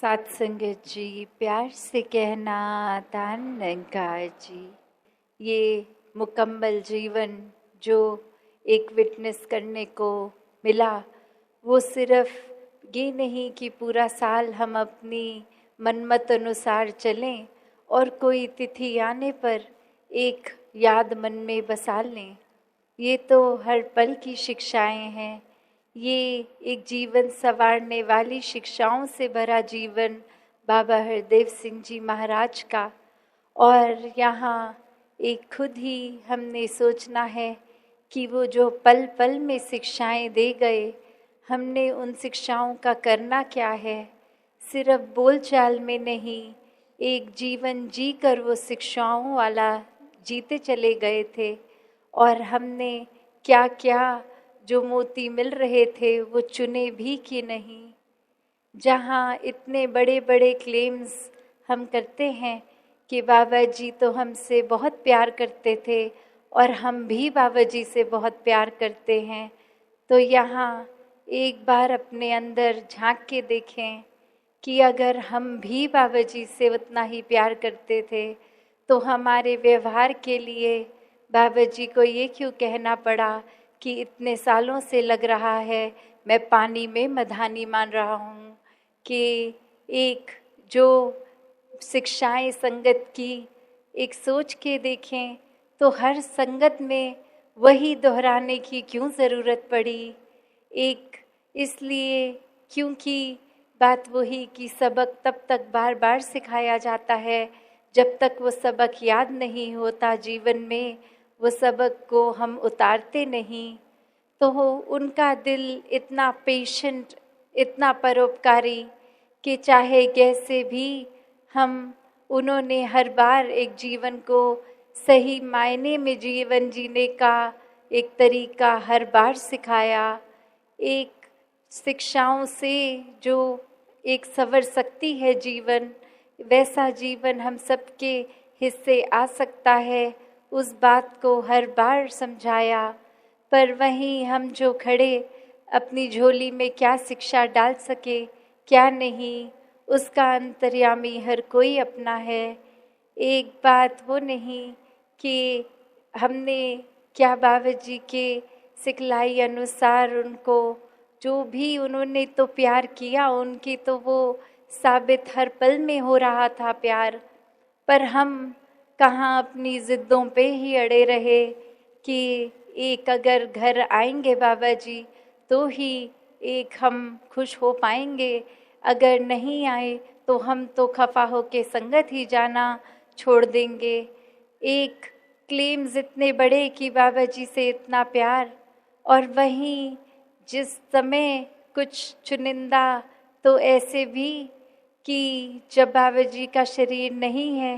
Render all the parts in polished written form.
सात संगत जी, प्यार से कहना दान निरंकार जी। ये मुकम्मल जीवन जो एक विटनेस करने को मिला, वो सिर्फ ये नहीं कि पूरा साल हम अपनी मनमत अनुसार चलें और कोई तिथि आने पर एक याद मन में बसा लें। ये तो हर पल की शिक्षाएं हैं। ये एक जीवन संवारने वाली शिक्षाओं से भरा जीवन बाबा हरदेव सिंह जी महाराज का। और यहाँ एक खुद ही हमने सोचना है कि वो जो पल पल में शिक्षाएं दे गए, हमने उन शिक्षाओं का करना क्या है। सिर्फ बोलचाल में नहीं, एक जीवन जी कर वो शिक्षाओं वाला जीते चले गए थे। और हमने क्या क्या जो मोती मिल रहे थे वो चुने भी कि नहीं। जहाँ इतने बड़े बड़े क्लेम्स हम करते हैं कि बाबा जी तो हमसे बहुत प्यार करते थे और हम भी बाबा जी से बहुत प्यार करते हैं, तो यहाँ एक बार अपने अंदर झांक के देखें कि अगर हम भी बाबा जी से उतना ही प्यार करते थे तो हमारे व्यवहार के लिए बाबा जी को ये क्यों कहना पड़ा कि इतने सालों से लग रहा है मैं पानी में मधानी मान रहा हूँ। कि एक जो शिक्षाएं संगत की एक सोच के देखें तो हर संगत में वही दोहराने की क्यों ज़रूरत पड़ी। एक इसलिए क्योंकि बात वही कि सबक तब तक बार बार सिखाया जाता है जब तक वो सबक याद नहीं होता, जीवन में वो सबक को हम उतारते नहीं। तो उनका दिल इतना पेशेंट, इतना परोपकारी कि चाहे कैसे भी हम, उन्होंने हर बार एक जीवन को सही मायने में जीवन जीने का एक तरीका हर बार सिखाया। एक शिक्षाओं से जो एक संवर सकती है जीवन, वैसा जीवन हम सबके हिस्से आ सकता है, उस बात को हर बार समझाया। पर वहीं हम जो खड़े अपनी झोली में क्या शिक्षा डाल सके क्या नहीं, उसका अंतर्यामी हर कोई अपना है। एक बात वो नहीं कि हमने क्या बाबा जी के सिखलाई अनुसार उनको जो भी उन्होंने तो प्यार किया, उनकी तो वो साबित हर पल में हो रहा था प्यार। पर हम कहाँ अपनी ज़िद्दों पे ही अड़े रहे कि एक अगर घर आएंगे बाबा जी तो ही एक हम खुश हो पाएंगे, अगर नहीं आए तो हम तो खफा हो के संगत ही जाना छोड़ देंगे। एक क्लेम्स इतने बड़े कि बाबा जी से इतना प्यार, और वहीं जिस समय कुछ चुनिंदा तो ऐसे भी कि जब बाबा जी का शरीर नहीं है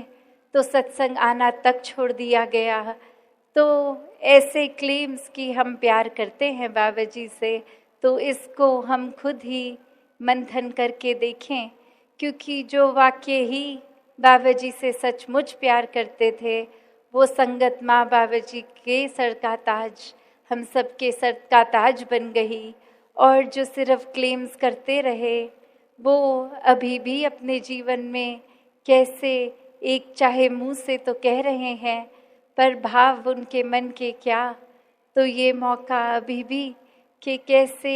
तो सत्संग आना तक छोड़ दिया गया। तो ऐसे क्लेम्स कि हम प्यार करते हैं बाबा जी से, तो इसको हम खुद ही मंथन करके देखें। क्योंकि जो वाक्य ही बाबा जी से सचमुच प्यार करते थे, वो संगत माँ बाबा जी के सर का ताज हम सबके सर का ताज बन गई। और जो सिर्फ क्लेम्स करते रहे, वो अभी भी अपने जीवन में कैसे एक चाहे मुंह से तो कह रहे हैं पर भाव उनके मन के क्या। तो ये मौका अभी भी कि कैसे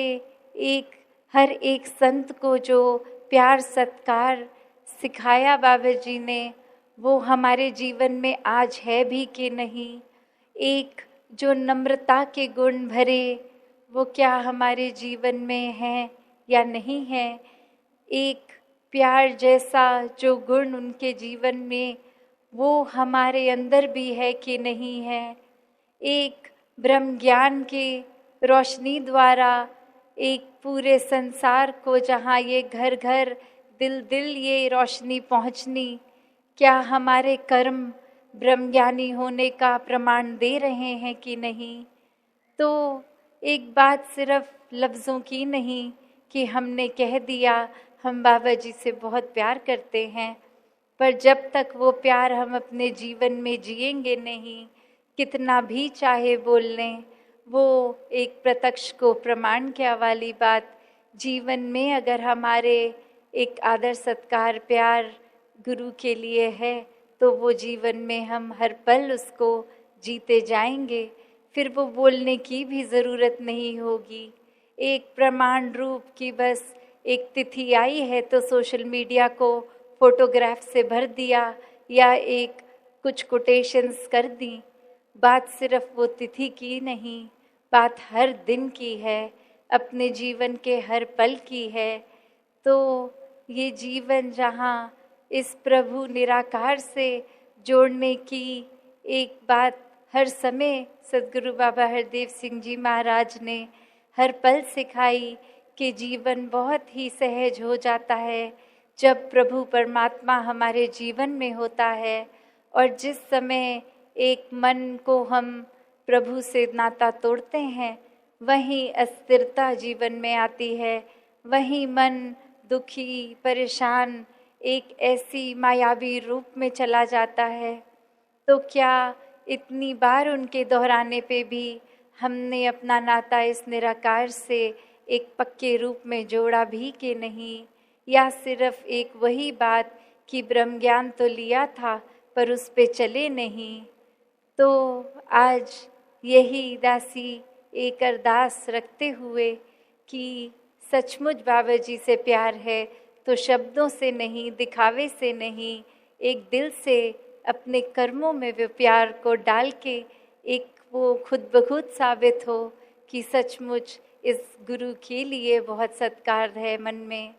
एक हर एक संत को जो प्यार सत्कार सिखाया बाबा जी ने, वो हमारे जीवन में आज है भी कि नहीं। एक जो नम्रता के गुण भरे, वो क्या हमारे जीवन में हैं या नहीं है। एक प्यार जैसा जो गुण उनके जीवन में, वो हमारे अंदर भी है कि नहीं है। एक ब्रह्म ज्ञान के रोशनी द्वारा एक पूरे संसार को जहाँ ये घर घर दिल दिल ये रोशनी पहुँचनी, क्या हमारे कर्म ब्रह्मज्ञानी होने का प्रमाण दे रहे हैं कि नहीं। तो एक बात सिर्फ लफ्ज़ों की नहीं कि हमने कह दिया हम बाबा जी से बहुत प्यार करते हैं, पर जब तक वो प्यार हम अपने जीवन में जिएंगे नहीं, कितना भी चाहे बोल लें, वो एक प्रत्यक्ष को प्रमाण क्या वाली बात जीवन में अगर हमारे एक आदर सत्कार प्यार गुरु के लिए है, तो वो जीवन में हम हर पल उसको जीते जाएंगे। फिर वो बोलने की भी ज़रूरत नहीं होगी। एक प्रमाण रूप की बस एक तिथि आई है तो सोशल मीडिया को फोटोग्राफ से भर दिया या एक कुछ कोटेशंस कर दी। बात सिर्फ वो तिथि की नहीं, बात हर दिन की है, अपने जीवन के हर पल की है। तो ये जीवन जहाँ इस प्रभु निराकार से जोड़ने की एक बात हर समय सद्गुरु बाबा हरदेव सिंह जी महाराज ने हर पल सिखाई कि जीवन बहुत ही सहज हो जाता है जब प्रभु परमात्मा हमारे जीवन में होता है। और जिस समय एक मन को हम प्रभु से नाता तोड़ते हैं, वहीं अस्थिरता जीवन में आती है, वहीं मन दुखी परेशान एक ऐसी मायावी रूप में चला जाता है। तो क्या इतनी बार उनके दोहराने पे भी हमने अपना नाता इस निराकार से एक पक्के रूप में जोड़ा भी कि नहीं, या सिर्फ एक वही बात कि ब्रह्म ज्ञान तो लिया था पर उस पे चले नहीं। तो आज यही दासी एक अरदास रखते हुए कि सचमुच बाबा जी से प्यार है तो शब्दों से नहीं, दिखावे से नहीं, एक दिल से अपने कर्मों में वो प्यार को डाल के एक वो खुद ब खुद साबित हो कि सचमुच इस गुरु के लिए बहुत सत्कार है मन में।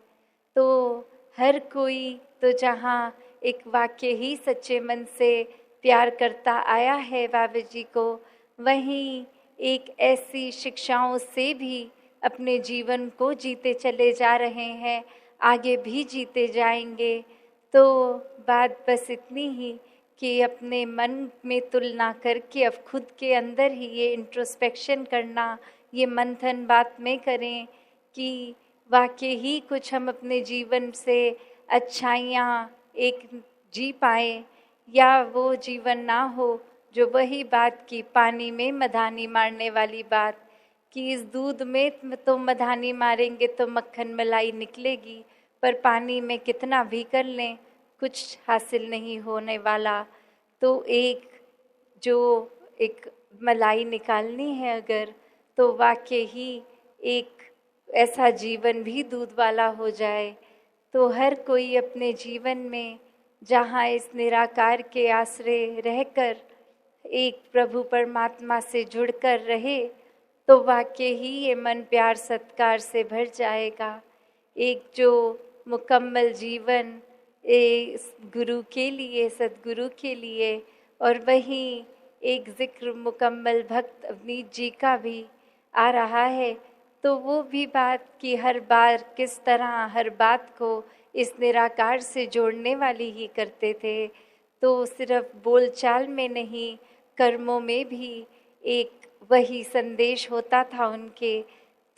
तो हर कोई तो जहाँ एक वाक्य ही सच्चे मन से प्यार करता आया है बाबा जी को, वहीं एक ऐसी शिक्षाओं से भी अपने जीवन को जीते चले जा रहे हैं, आगे भी जीते जाएंगे। तो बात बस इतनी ही कि अपने मन में तुलना करके अब खुद के अंदर ही ये इंट्रोस्पेक्शन करना, ये मंथन बात में करें कि वाकई ही कुछ हम अपने जीवन से अच्छाइयाँ एक जी पाएँ, या वो जीवन ना हो जो वही बात की पानी में मधानी मारने वाली बात कि इस दूध में तो मधानी मारेंगे तो मक्खन मलाई निकलेगी, पर पानी में कितना भी कर लें कुछ हासिल नहीं होने वाला। तो एक मलाई निकालनी है अगर, तो वाकई ही एक ऐसा जीवन भी दूध वाला हो जाए। तो हर कोई अपने जीवन में जहाँ इस निराकार के आश्रय रहकर एक प्रभु परमात्मा से जुड़कर रहे, तो वाकई ही ये मन प्यार सत्कार से भर जाएगा। एक जो मुकम्मल जीवन गुरु के लिए, सद्गुरु के लिए, और वहीं एक जिक्र मुकम्मल भक्त अवनीत जी का भी आ रहा है। तो वो भी बात कि हर बार किस तरह हर बात को इस निराकार से जोड़ने वाली ही करते थे। तो सिर्फ बोलचाल में नहीं, कर्मों में भी एक वही संदेश होता था उनके।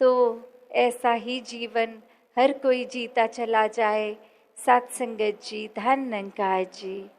तो ऐसा ही जीवन हर कोई जीता चला जाए। सत्संगत जी, धन निरंकार जी।